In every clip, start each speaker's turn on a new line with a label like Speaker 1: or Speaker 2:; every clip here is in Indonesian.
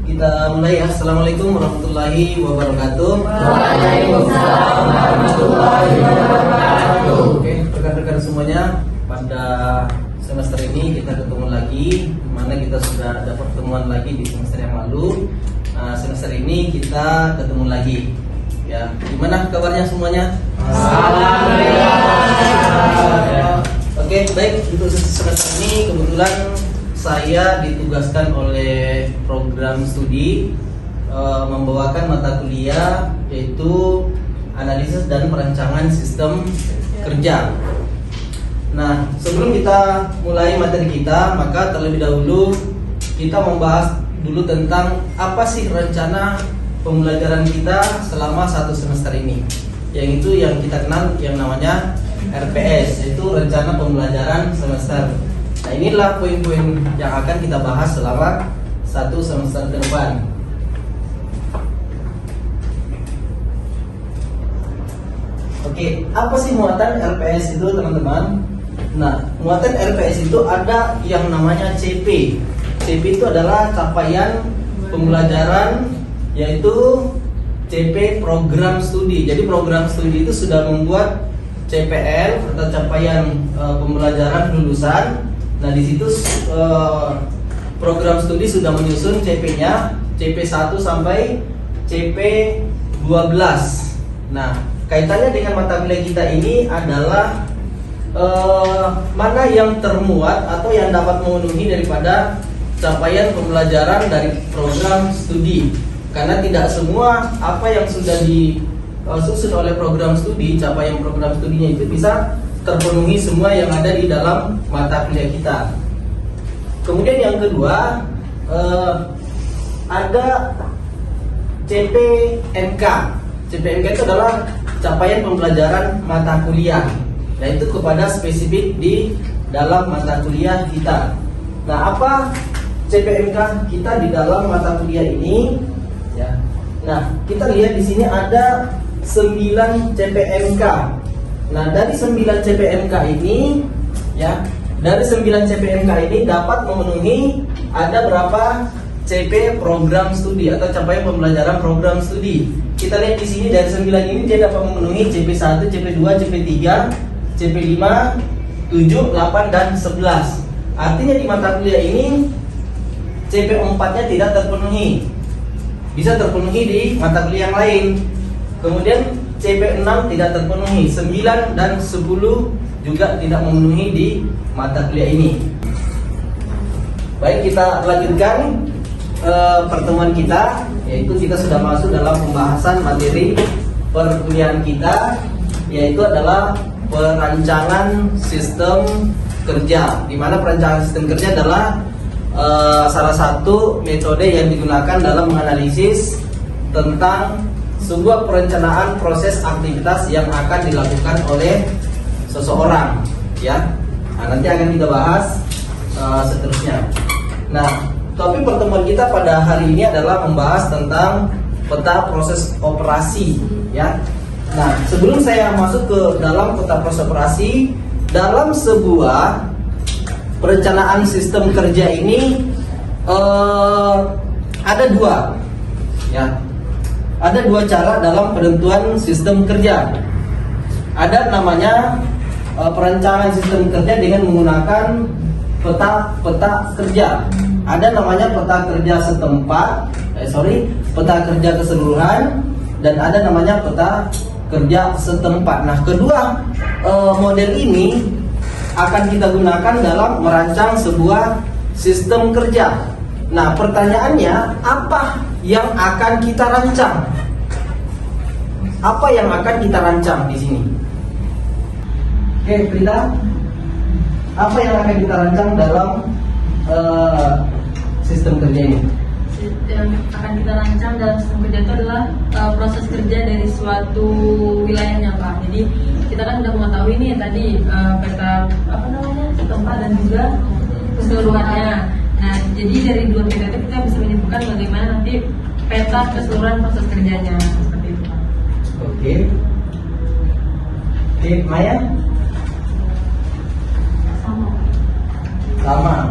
Speaker 1: kita mulai ya. Assalamualaikum warahmatullahi wabarakatuh.
Speaker 2: Waalaikumsalam warahmatullahi wabarakatuh.
Speaker 1: Oke, rekan-rekan semuanya, pada semester ini kita ketemu lagi, dimana kita sudah ada pertemuan lagi di semester yang lalu. Semester ini kita ketemu lagi. Ya, gimana kabarnya semuanya?
Speaker 2: Alhamdulillah.
Speaker 1: Oke, baik. Untuk semester ini kebetulan saya ditugaskan oleh program studi membawakan mata kuliah yaitu analisis dan perancangan sistem kerja. Nah, sebelum kita mulai materi kita, maka terlebih dahulu kita membahas dulu tentang apa sih rencana pembelajaran kita selama satu semester ini. Yang itu yang kita kenal yang namanya RPS, yaitu rencana pembelajaran semester. Nah, inilah poin-poin yang akan kita bahas selama satu semester ke depan. Oke, apa sih muatan RPS itu, teman-teman? Nah, muatan RPS itu ada yang namanya CP. CP itu adalah capaian pembelajaran, yaitu CP program studi. Jadi program studi itu sudah membuat CPL atau capaian pembelajaran lulusan. Nah, di situ program studi sudah menyusun CP-nya, CP1 sampai CP12. Nah, kaitannya dengan mata kuliah kita ini adalah mana yang termuat atau yang dapat memenuhi daripada capaian pembelajaran dari program studi. Karena tidak semua apa yang sudah disusun oleh program studi, capaian program studinya itu bisa terpenuhi semua yang ada di dalam mata kuliah kita. Kemudian yang kedua, ada CPMK. CPMK itu adalah capaian pembelajaran mata kuliah, yaitu kepada spesifik di dalam mata kuliah kita. Nah, apa CPMK kita di dalam mata kuliah ini? Ya. Nah, kita lihat di sini ada 9 CPMK. Nah, dari 9 CPMK ini, ya, dari 9 CPMK ini dapat memenuhi ada berapa CP program studi atau capaian pembelajaran program studi. Kita lihat di sini dari 9 ini dia dapat memenuhi CP1, CP2, CP3, CP5, 7, 8 dan 11. Artinya di mata kuliah ini CP4-nya tidak terpenuhi. Bisa terpenuhi di mata kuliah yang lain. Kemudian CP6 tidak terpenuhi, 9 dan 10 juga tidak memenuhi di mata kuliah ini. Baik, kita lanjutkan pertemuan kita, yaitu kita sudah masuk dalam pembahasan materi perkuliahan kita, yaitu adalah perancangan sistem kerja. Di mana perancangan sistem kerja adalah salah satu metode yang digunakan dalam menganalisis tentang sebuah perencanaan proses aktivitas yang akan dilakukan oleh seseorang, ya. Nah, nanti akan kita bahas seterusnya. Nah, topik pertemuan kita pada hari ini adalah membahas tentang peta proses operasi, ya. Nah, sebelum saya masuk ke dalam peta proses operasi, dalam sebuah perencanaan sistem kerja ini ada dua, ya. Ada dua cara dalam penentuan sistem kerja. Ada namanya perencanaan sistem kerja dengan menggunakan peta kerja. Ada namanya peta kerja setempat, peta kerja keseluruhan, dan ada namanya peta kerja setempat. Nah, kedua model ini akan kita gunakan dalam merancang sebuah sistem kerja. Nah, pertanyaannya, apa yang akan kita rancang? Apa yang akan kita rancang di sini? Oke, Frida, apa yang akan kita rancang dalam sistem kerja ini?
Speaker 2: Yang akan kita rancang dalam sistem kerja itu adalah proses kerja dari suatu wilayahnya, Pak. Jadi kita kan sudah mengetahui nih tadi peta setempat dan juga keseluruhannya. Nah, jadi dari dua peta itu kita bisa menyebutkan bagaimana nanti peta keseluruhan proses kerjanya, seperti itu, Pak.
Speaker 1: Oke, Maya?
Speaker 2: Sama.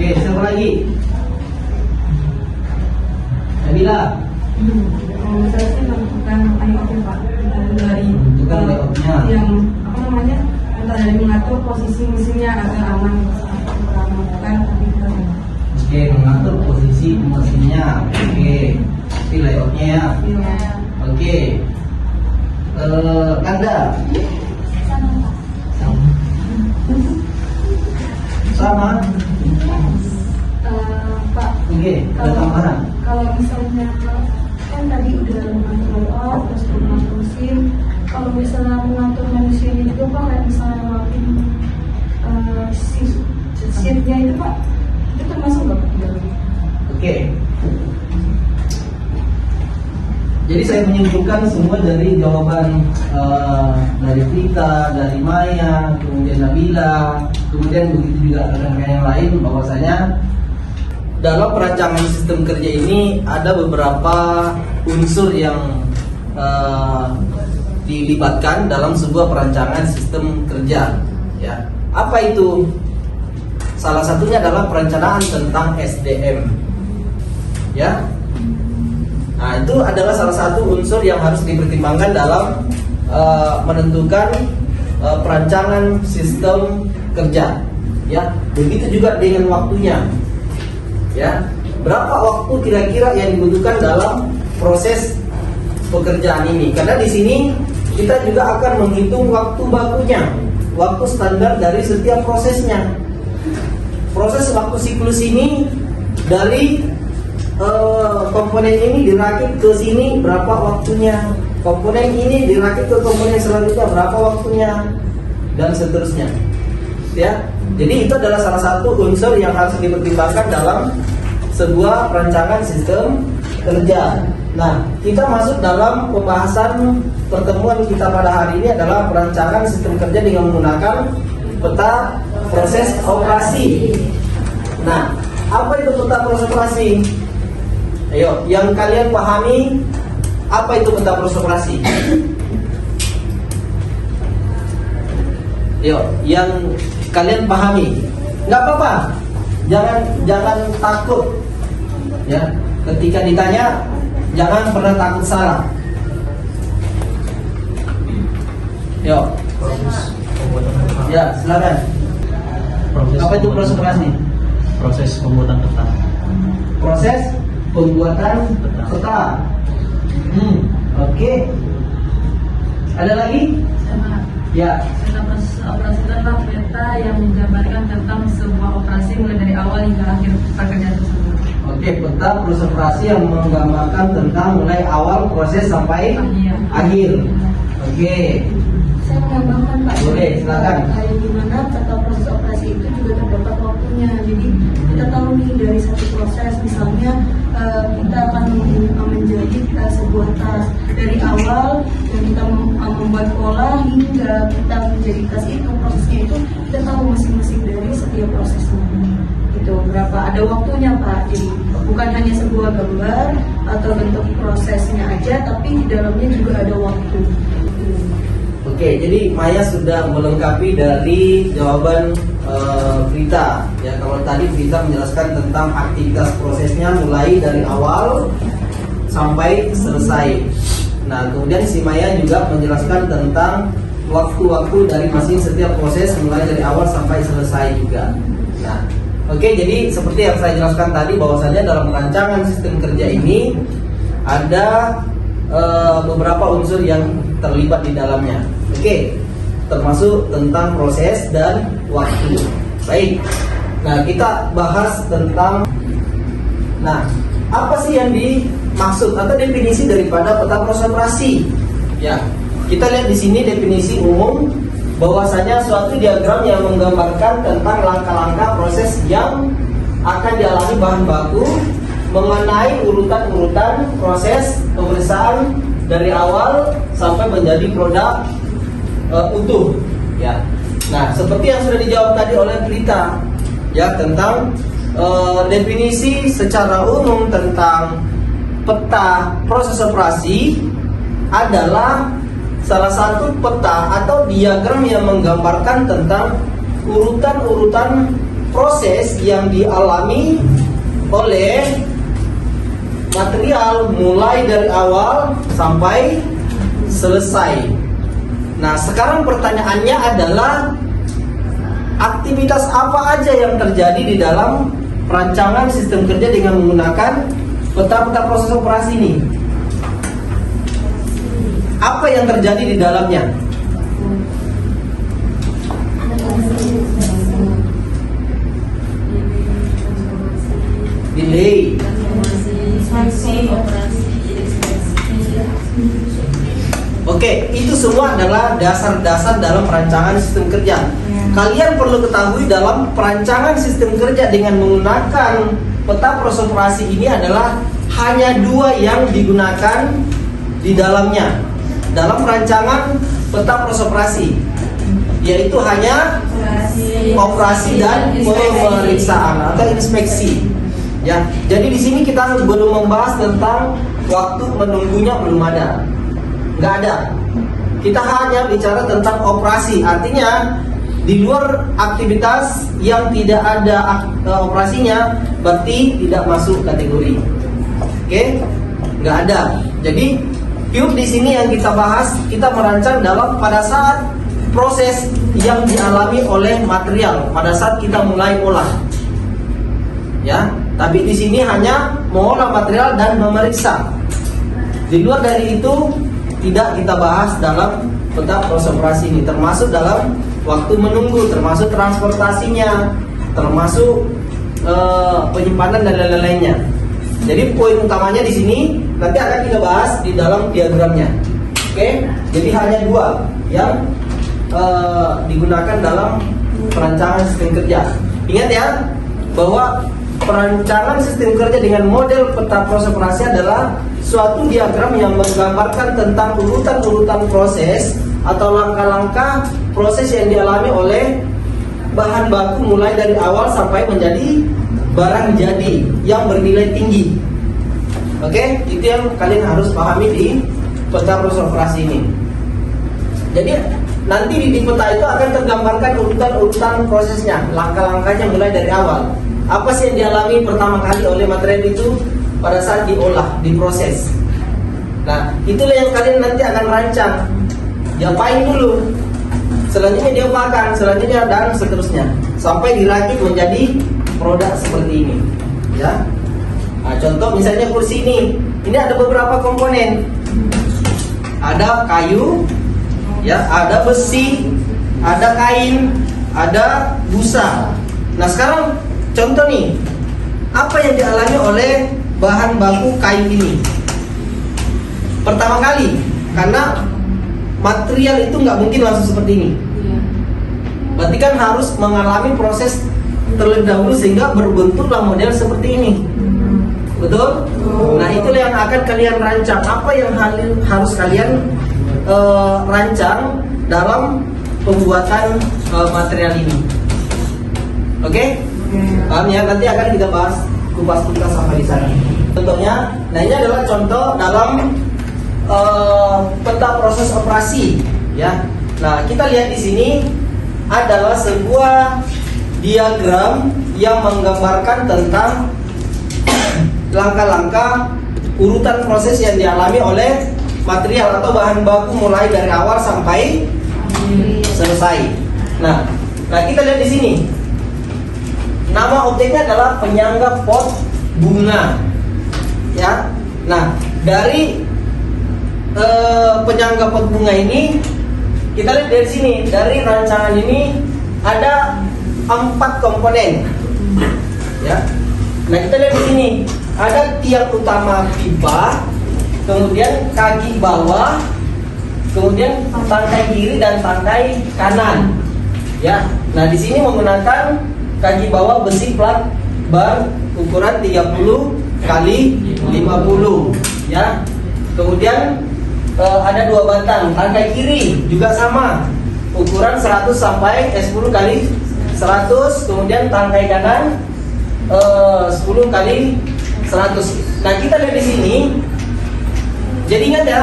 Speaker 1: Oke, siapa lagi? Nabila.
Speaker 3: Kalau saya sih menentukan layoutnya Pak, dari
Speaker 1: Menentukan layoutnya.
Speaker 3: yang apa namanya, entah dari mengatur posisi mesinnya agar aman saat melakukan aktivitas.
Speaker 1: Oke, mengatur posisi mesinnya. Oke, ini layoutnya ya.
Speaker 3: Iya.
Speaker 1: Oke, Kanda. Sama.
Speaker 3: Pak,
Speaker 1: Oke, ada tambahan.
Speaker 3: kalau misalnya kan tadi udah mengatur layout, terus mengatur mesin. Kalau misalnya mengatur manusianya juga Pak, kayak misalnya ngelakuin shiftnya itu Pak, itu termasuk nggak Pak?
Speaker 1: Oke. Jadi saya menyimpulkan semua dari jawaban dari Prita, dari Maya, kemudian Nabila, kemudian begitu juga rekan-rekan yang lain, bahwasanya dalam perancangan sistem kerja ini ada beberapa unsur yang dilibatkan dalam sebuah perancangan sistem kerja. Ya, apa itu? Salah satunya adalah perencanaan tentang SDM. Ya. Nah, itu adalah salah satu unsur yang harus dipertimbangkan dalam menentukan perancangan sistem kerja. Ya, begitu juga dengan waktunya. Ya, berapa waktu kira-kira yang dibutuhkan dalam proses pekerjaan ini? Karena di sini kita juga akan menghitung waktu bakunya, waktu standar dari setiap prosesnya. Proses waktu siklus ini dari komponen ini dirakit ke sini berapa waktunya, komponen ini dirakit ke komponen selanjutnya berapa waktunya, dan seterusnya. Ya, jadi itu adalah salah satu unsur yang harus dipertimbangkan dalam sebuah perancangan sistem kerja. Nah, kita masuk dalam pembahasan pertemuan kita pada hari ini adalah perancangan sistem kerja dengan menggunakan peta proses operasi. Nah, apa itu peta proses operasi? Ayo, yang kalian pahami apa itu peta proses operasi? Ayo, yang kalian pahami. Nggak apa-apa, jangan takut. Ya, ketika ditanya jangan pernah takut salah. Yo, ya silakan. Apa itu proses operasi?
Speaker 4: Proses pembuatan peta.
Speaker 1: Proses pembuatan peta. Oke. Ada lagi?
Speaker 2: Sama.
Speaker 1: Ya.
Speaker 2: Peta proses operasi itu adalah peta yang menggambarkan tentang sebuah operasi mulai dari awal hingga akhir pekerjaan tersebut.
Speaker 1: Oke, peta proses operasi yang menggambarkan tentang mulai awal proses sampai akhir. Oke.
Speaker 3: Saya menambahkan Pak,
Speaker 1: Boleh, silakan.
Speaker 3: Kayak gimana peta proses operasi itu juga terdapat waktunya. Jadi kita tahu nih dari satu proses, misalnya kita akan menjadi sebuah tas dari awal yang kita membuat pola hingga kita menjadi tas itu, prosesnya itu kita tahu masing-masing dari setiap prosesnya. Itu berapa ada waktunya Pak. Jadi bukan hanya sebuah gambar atau bentuk prosesnya aja, tapi di dalamnya juga ada waktu.
Speaker 1: Oke, jadi Maya sudah melengkapi dari jawaban Prita. Ya, kalau tadi Prita menjelaskan tentang aktivitas prosesnya mulai dari awal sampai selesai. Nah, kemudian si Maya juga menjelaskan tentang waktu-waktu dari masing setiap proses mulai dari awal sampai selesai juga. Nah, oke, jadi seperti yang saya jelaskan tadi bahwasanya dalam rancangan sistem kerja ini ada beberapa unsur yang terlibat di dalamnya. Oke, termasuk tentang proses dan waktu. Baik. Nah, kita bahas tentang apa sih yang dimaksud atau definisi daripada peta proses operasi? Ya, kita lihat di sini definisi umum bahwasanya suatu diagram yang menggambarkan tentang langkah-langkah proses yang akan dialami bahan baku mengenai urutan-urutan proses pemeriksaan dari awal sampai menjadi produk utuh. Ya. Nah, seperti yang sudah dijawab tadi oleh Prita, ya, tentang definisi secara umum tentang peta proses operasi adalah salah satu peta atau diagram yang menggambarkan tentang urutan-urutan proses yang dialami oleh material mulai dari awal sampai selesai. Nah, sekarang pertanyaannya adalah aktivitas apa aja yang terjadi di dalam perancangan sistem kerja dengan menggunakan peta-peta proses operasi ini? Apa yang terjadi di dalamnya? Delay. Oke, itu semua adalah dasar-dasar dalam perancangan sistem kerja. Kalian perlu ketahui dalam perancangan sistem kerja dengan menggunakan peta proses operasi ini adalah hanya dua yang digunakan di dalamnya dalam perancangan peta proses operasi, yaitu hanya operasi dan pemeriksaan atau inspeksi. Ya, jadi di sini kita belum membahas tentang waktu menunggunya, belum ada, nggak ada. Kita hanya bicara tentang operasi, artinya di luar aktivitas yang tidak ada operasinya berarti tidak masuk kategori. Oke, nggak ada. Jadi pure di sini yang kita bahas, kita merancang dalam pada saat proses yang dialami oleh material pada saat kita mulai olah. Ya, tapi di sini hanya mengolah material dan memeriksa. Di luar dari itu tidak kita bahas dalam peta proses operasi ini, termasuk dalam waktu menunggu, termasuk transportasinya, termasuk penyimpanan dan lain-lainnya. Jadi poin utamanya di sini nanti akan kita bahas di dalam diagramnya. Oke, jadi hanya dua yang digunakan dalam perancangan sistem kerja. Ingat ya, bahwa perancangan sistem kerja dengan model peta proses operasi adalah suatu diagram yang menggambarkan tentang urutan-urutan proses atau langkah-langkah proses yang dialami oleh bahan baku mulai dari awal sampai menjadi barang jadi yang bernilai tinggi. Oke, itu yang kalian harus pahami di peta proses operasi ini. Jadi nanti di peta itu akan tergambarkan urutan-urutan prosesnya, langkah-langkahnya mulai dari awal. Apa sih yang dialami pertama kali oleh material itu pada saat diolah, diproses. Nah, itulah yang kalian nanti akan rancang. Diapain dulu, selanjutnya diapakan, selanjutnya dan seterusnya sampai dirakit menjadi produk seperti ini. Ya. Nah, contoh misalnya kursi ini ada beberapa komponen. Ada kayu, ya, ada besi, ada kain, ada busa. Nah, sekarang contoh nih, apa yang dialami oleh bahan baku kayu ini? Pertama kali, karena material itu nggak mungkin langsung seperti ini. Berarti kan harus mengalami proses terlebih dahulu sehingga berbentuklah model seperti ini. Betul? Nah, itulah yang akan kalian rancang. Apa yang harus kalian rancang dalam pembuatan material ini. Oke? Paham ya? Nanti akan kita bahas kupas tuntas sampai di sana. Contohnya, nah ini adalah contoh dalam peta proses operasi, ya. Nah, kita lihat di sini adalah sebuah diagram yang menggambarkan tentang langkah-langkah urutan proses yang dialami oleh material atau bahan baku mulai dari awal sampai selesai. Nah, kita lihat di sini. Nama objeknya adalah penyangga pot bunga, ya. Nah, dari penyangga pot bunga ini kita lihat dari sini, dari rancangan ini ada 4 komponen, ya. Nah, kita lihat di sini ada tiang utama pipa, kemudian kaki bawah, kemudian tangkai kiri dan tangkai kanan, ya. Nah, di sini menggunakan kaki bawah besi plat bar ukuran 30 kali 50, ya. Kemudian ada 2 batang. Tangkai kiri juga sama, ukuran 100 sampai 10 kali 100. Kemudian tangkai kanan 10 kali 100. Nah, kita lihat di sini. Jadi ingat ya,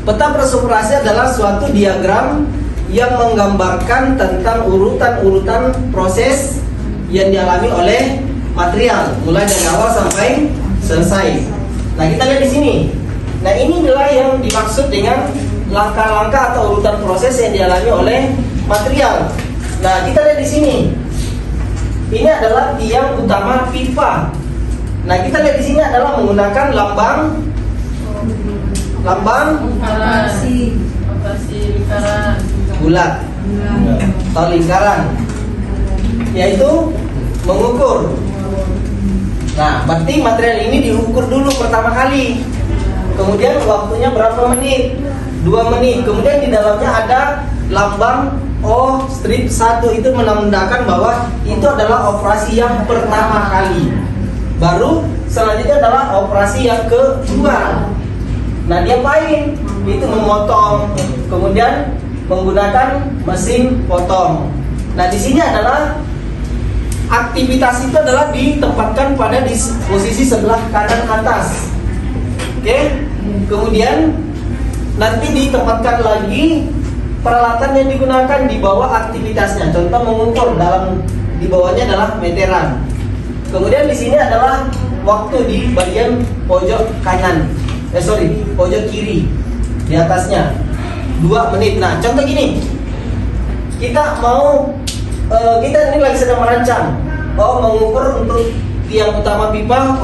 Speaker 1: peta proses operasi adalah suatu diagram yang menggambarkan tentang urutan-urutan proses yang dialami oleh material mulai dari awal sampai selesai. Nah, kita lihat di sini. Nah, ini adalah yang dimaksud dengan langkah-langkah atau urutan proses yang dialami oleh material. Nah, kita lihat di sini. Ini adalah tiang utama pipa. Nah, kita lihat di sini adalah menggunakan lambang
Speaker 3: Operasi.
Speaker 2: lingkaran.
Speaker 1: bulat atau lingkaran, yaitu mengukur. Nah, berarti material ini diukur dulu pertama kali. Kemudian waktunya berapa menit? 2 menit. Kemudian di dalamnya ada lambang O strip 1, itu menandakan bahwa itu adalah operasi yang pertama kali. Baru selanjutnya adalah operasi yang kedua. Nah, dia apain? Itu memotong. Kemudian menggunakan mesin potong. Nah, di sini adalah aktivitas itu adalah ditempatkan pada di posisi sebelah kanan atas. Oke? Kemudian nanti ditempatkan lagi peralatan yang digunakan di bawah aktivitasnya. Contoh mengukur, dalam di bawahnya adalah meteran. Kemudian di sini adalah waktu di bagian pojok kanan. Pojok kiri di atasnya 2 menit. Nah, contoh gini. Kita mau kita ini lagi sedang merancang. Mengukur untuk tiang utama pipa.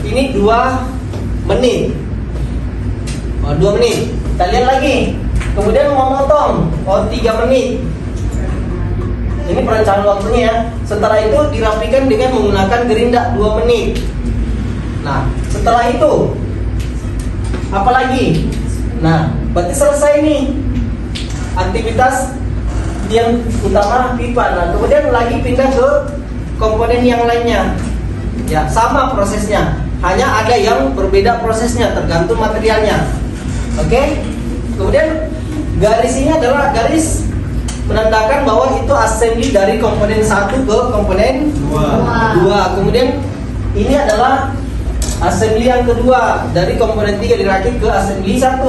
Speaker 1: Ini 2 menit. 2 menit. Kita lihat lagi. Kemudian mau motong. 3 menit. Ini perencanaan waktunya ya. Setelah itu dirapikan dengan menggunakan gerinda 2 menit. Nah, setelah itu apa lagi? Nah, berarti selesai nih aktivitas yang utama pipa. Nah, kemudian lagi pindah ke komponen yang lainnya. Ya, sama prosesnya. Hanya ada yang berbeda prosesnya tergantung materialnya. Oke? Kemudian garis ini adalah garis menandakan bahwa itu assembly dari komponen 1 ke komponen 2. Kemudian ini adalah assembly yang kedua, dari komponen 3 dirakit ke assembly 1.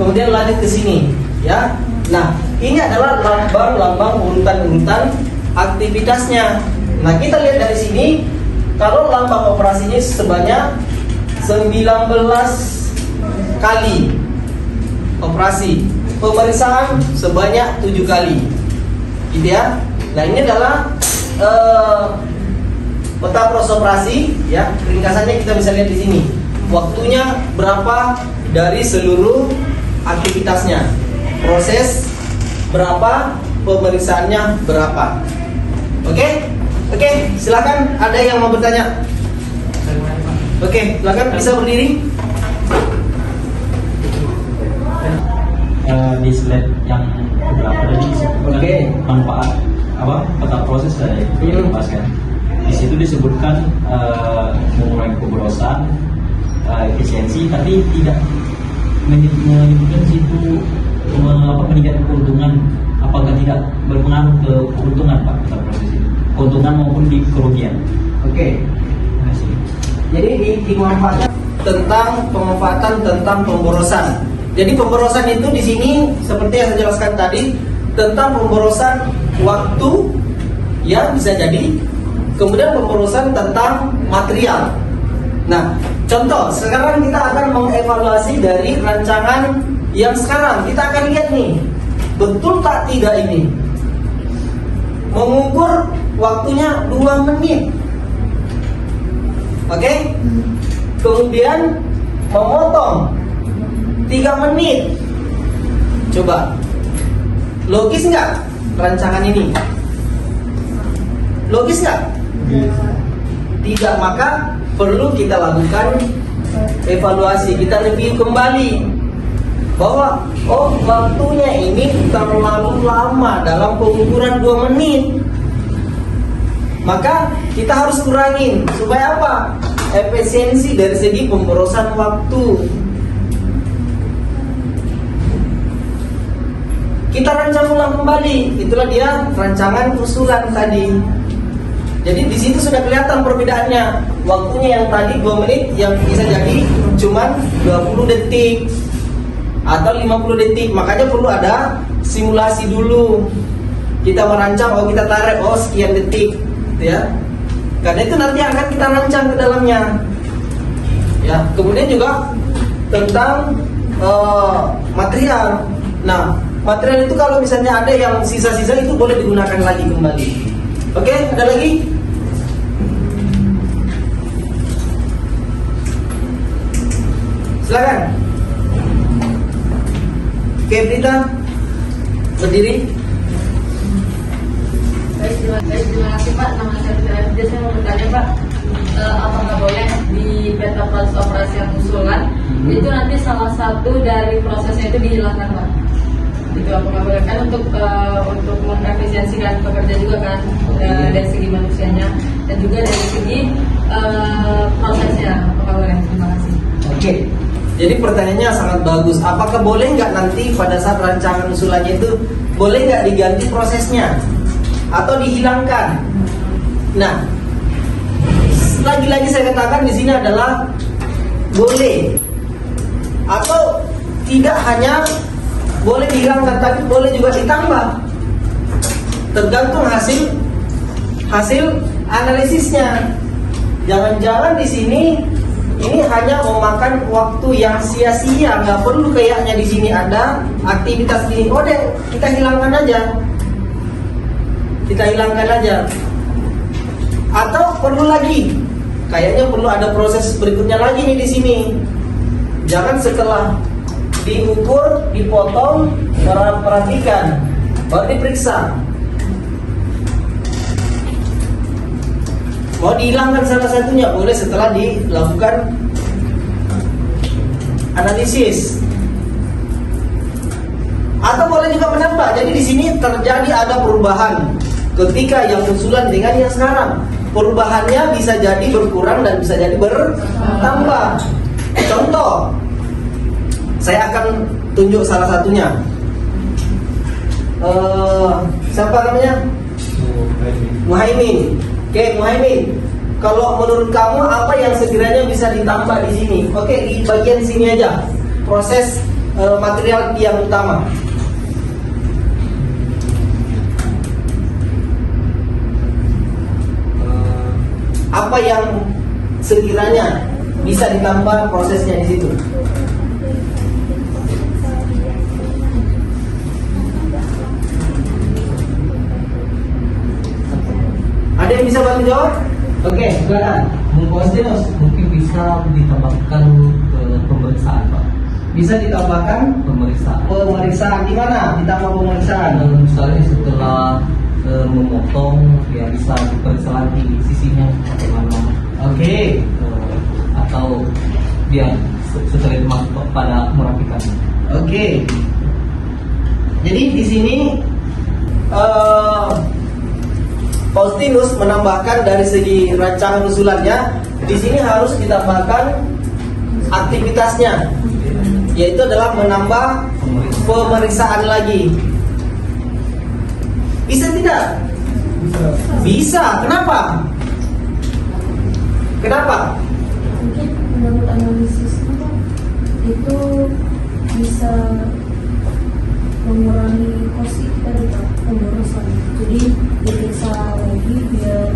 Speaker 1: Kemudian lanjut ke sini, ya. Nah, ini adalah lambang-lambang urutan-urutan aktivitasnya. Nah, kita lihat dari sini, kalau lambang operasinya sebanyak 19 kali operasi, pemeriksaan sebanyak 7 kali, gitu ya. Nah, ini adalah peta proses operasi, ya. Ringkasannya kita bisa lihat di sini. Waktunya berapa dari seluruh aktivitasnya, proses berapa, pemeriksaannya berapa. Oke, silakan. Ada yang mau bertanya? Oke, silakan, bisa berdiri.
Speaker 4: Di slide yang beberapa tadi disebutkan manfaat peta proses dari dibahaskan. Di situ disebutkan mengurangi keborosan, efisiensi, tapi tidak menyebutkan situ meningkatkan keuntungan. Apakah tidak berpengaruh ke keuntungan, Pak, peta proses itu? Keuntungan maupun di kerugian.
Speaker 1: Oke.
Speaker 4: Terima kasih.
Speaker 1: Jadi di manfaatnya tentang pemanfaatan tentang pemborosan. Jadi pemborosan itu di sini seperti yang saya jelaskan tadi, tentang pemborosan waktu, ya, bisa jadi. Kemudian pemborosan tentang material. Nah, contoh sekarang kita akan mengevaluasi dari rancangan yang sekarang. Kita akan lihat nih, betul tak tidak ini mengukur waktunya 2 menit. Oke? Kemudian memotong 3 menit. Coba, logis nggak rancangan ini? Logis nggak? Tidak, maka perlu kita lakukan evaluasi. Kita review kembali bahwa waktunya ini terlalu lama dalam pengukuran 2 menit. Maka kita harus kurangin supaya apa? Efisiensi dari segi pemborosan waktu. Kita rancang ulang kembali. Itulah dia rancangan usulan tadi. Jadi di situ sudah kelihatan perbedaannya. Waktunya yang tadi 2 menit, yang bisa jadi cuman 20 detik atau 50 detik. Makanya perlu ada simulasi dulu. Kita merancang, kita tarik, sekian detik, gitu ya. Karena itu nanti akan kita rancang ke dalamnya. Ya, kemudian juga tentang material. Nah, material itu kalau misalnya ada yang sisa-sisa itu boleh digunakan lagi kembali. Oke, ada lagi? Silakan. Oke, Prita, berdiri.
Speaker 2: Baik, terima kasih Pak. Nama saya Fitri. Saya mau bertanya Pak, apakah boleh di peta proses operasi yang usulan itu nanti salah satu dari prosesnya itu dihilangkan Pak? Itu apakah boleh kan untuk mengefisiensikan pekerja juga kan, dari segi manusianya dan juga dari segi prosesnya, apakah boleh? Terima kasih.
Speaker 1: Oke. Jadi pertanyaannya sangat bagus. Apakah boleh nggak nanti pada saat rancangan usulannya itu boleh nggak diganti prosesnya atau dihilangkan? Nah, lagi-lagi saya katakan di sini adalah boleh atau tidak hanya boleh dihilangkan, tapi boleh juga ditambah. Tergantung hasil analisisnya. Jangan-jangan di sini ini hanya memakan waktu yang sia-sia, nggak perlu kayaknya di sini ada aktivitas ini. Kita hilangkan aja. Atau perlu lagi? Kayaknya perlu ada proses berikutnya lagi nih di sini. Jangan setelah diukur, dipotong, perhatikan, baru diperiksa. Mau dihilangkan salah satunya boleh setelah dilakukan analisis, atau boleh juga menambah. Jadi di sini terjadi ada perubahan ketika yang usulan dengan yang sekarang. Perubahannya bisa jadi berkurang dan bisa jadi bertambah. Contoh, saya akan tunjuk salah satunya. Siapa namanya? Muhaimin. Oke, Muhaimin, kalau menurut kamu apa yang sekiranya bisa ditambah di sini? Oke, di bagian sini aja, proses material yang utama. Apa yang sekiranya bisa ditambah prosesnya di situ? Ada yang bisa bantu jawab? Oke, silakan.
Speaker 5: Mungkin bisa ditambahkan pemeriksaan Pak.
Speaker 1: Bisa ditambahkan pemeriksaan di mana? Ditambah pemeriksaan.
Speaker 5: Misalnya setelah memotong ya bisa diperiksa lagi sisinya bagaimana.
Speaker 1: Oke.
Speaker 5: Atau dia setelah itu masuk pada merapikan.
Speaker 1: Oke. Jadi di sini Faustinus menambahkan dari segi rancangan usulannya, di sini harus ditambahkan aktivitasnya, yaitu adalah menambah pemeriksaan lagi. Bisa tidak? Bisa. Kenapa?
Speaker 3: Mungkin menurut analisisnya itu bisa mengurangi kosti dari pemborosan. Jadi diperiksa lagi biar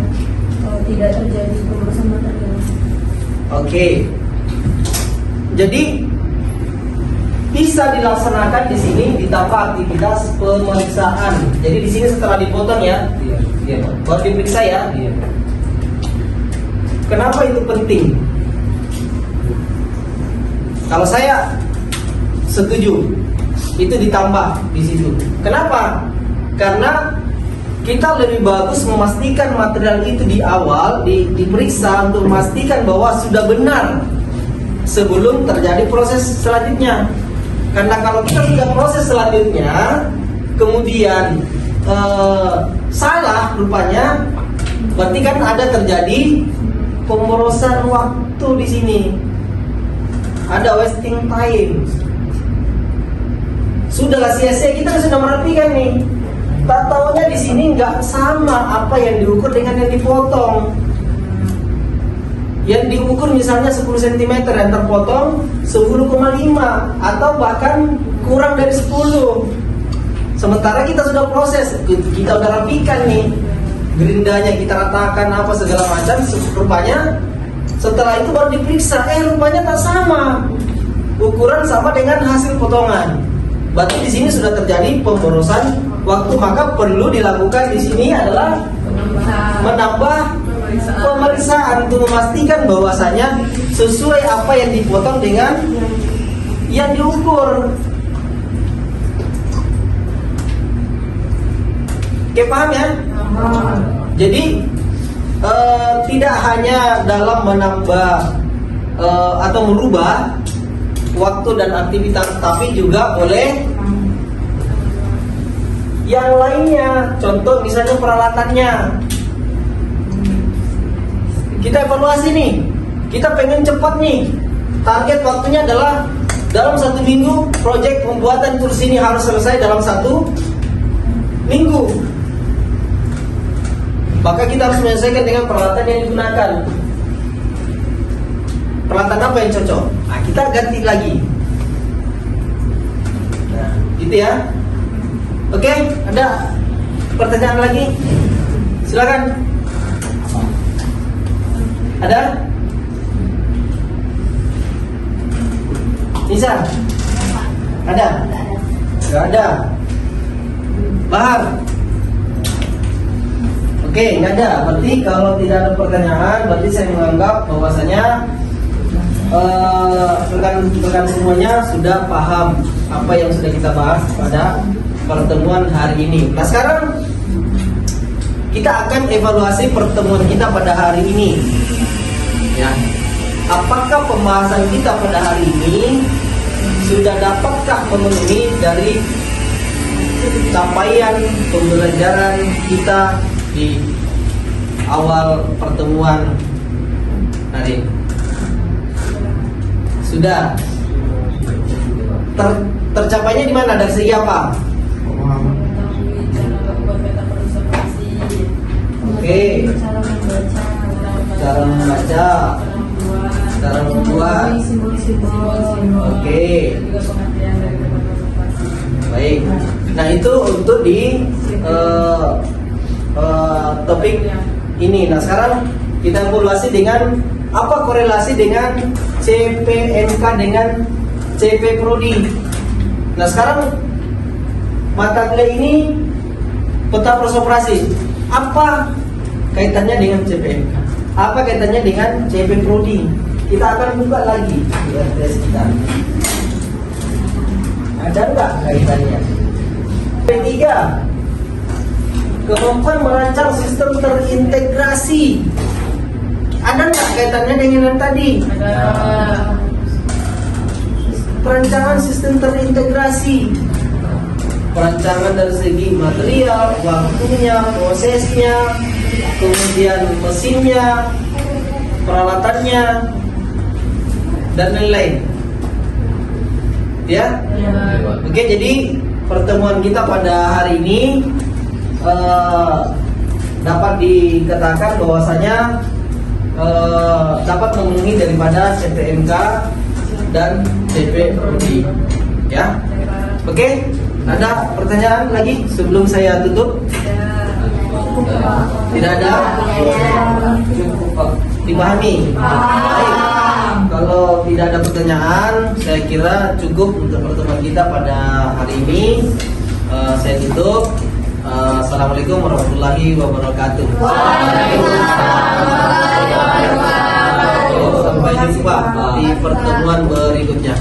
Speaker 3: tidak terjadi pemborosan material.
Speaker 1: Oke. Jadi bisa dilaksanakan di sini ditambah aktivitas pemeriksaan. Jadi di sini setelah dipotong ya,
Speaker 5: Iya Pak.
Speaker 1: baru diperiksa ya.
Speaker 5: Iya.
Speaker 1: Kenapa itu penting? Kalau saya setuju itu ditambah di situ. Kenapa? Karena kita lebih bagus memastikan material itu di awal diperiksa untuk memastikan bahwa sudah benar sebelum terjadi proses selanjutnya. Karena kalau kita sudah proses selanjutnya kemudian salah rupanya, berarti kan ada terjadi pemborosan waktu di sini, ada wasting time. Sudahlah sia-sia, kita sudah merapikan nih. Tak taunya di sini nggak sama apa yang diukur dengan yang dipotong. Yang diukur misalnya 10 cm, yang terpotong 10,5 atau bahkan kurang dari 10. Sementara kita sudah proses, kita udah rapikan nih gerindanya, kita ratakan apa segala macam. Rupanya setelah itu baru diperiksa, rupanya tak sama, ukuran sama dengan hasil potongan. Berarti di sini sudah terjadi pemborosan waktu, maka perlu dilakukan di sini adalah menambah pemeriksaan untuk memastikan bahwasanya sesuai apa yang dipotong dengan yang diukur. Oke, paham ya? Jadi tidak hanya dalam menambah atau merubah waktu dan aktivitas, tapi juga boleh yang lainnya. Contoh misalnya peralatannya, kita evaluasi nih, kita pengen cepat nih, target waktunya adalah dalam 1 minggu proyek pembuatan kursi ini harus selesai dalam 1 minggu. Maka kita harus menyelesaikan dengan peralatan yang digunakan. Peralatan apa yang cocok? Nah, kita ganti lagi. Nah, gitu ya. Oke, ada pertanyaan lagi? Silakan. Ada? Nisa? Ada? Gak ada. Bahar? Oke, nggak ada. Berarti kalau tidak ada pertanyaan, berarti saya menganggap bahwasanya rekan-rekan semuanya sudah paham apa yang sudah kita bahas pada pertemuan hari ini. Nah, sekarang kita akan evaluasi pertemuan kita pada hari ini. Ya, apakah pembahasan kita pada hari ini sudah dapatkah memenuhi dari capaian pembelajaran kita di awal pertemuan hari? Sudah tercapainya di mana? Dari segi apa? Oke, cara membaca, cara membuat. Oke, baik. Nah, itu untuk di topik ini. Nah, sekarang kita evaluasi dengan apa korelasi dengan CPMK dengan CP Prodi. Nah, sekarang mata kuliah ini peta proses operasi, apa kaitannya dengan CPMK? Apa kaitannya dengan CP Prodi? Kita akan buka lagi di RTS kita. Ada nggak kaitannya? P3, kemampuan merancang sistem terintegrasi. Ada nggak kaitannya dengan yang tadi?
Speaker 2: Ada.
Speaker 1: Perancangan sistem terintegrasi. Perancangan dari segi material, waktunya, prosesnya, kemudian mesinnya, peralatannya, dan lain-lain. Ya? Oke, jadi pertemuan kita pada hari ini dapat dikatakan bahwasanya dapat memenuhi daripada CPMK dan CP Prodi. Ya, oke. Ada pertanyaan lagi sebelum saya tutup? Tidak ada. Cukup dipahami. Baik. Kalau tidak ada pertanyaan, saya kira cukup untuk pertemuan kita pada hari ini. Saya tutup. Assalamualaikum warahmatullahi wabarakatuh. Sampai jumpa di pertemuan berikutnya.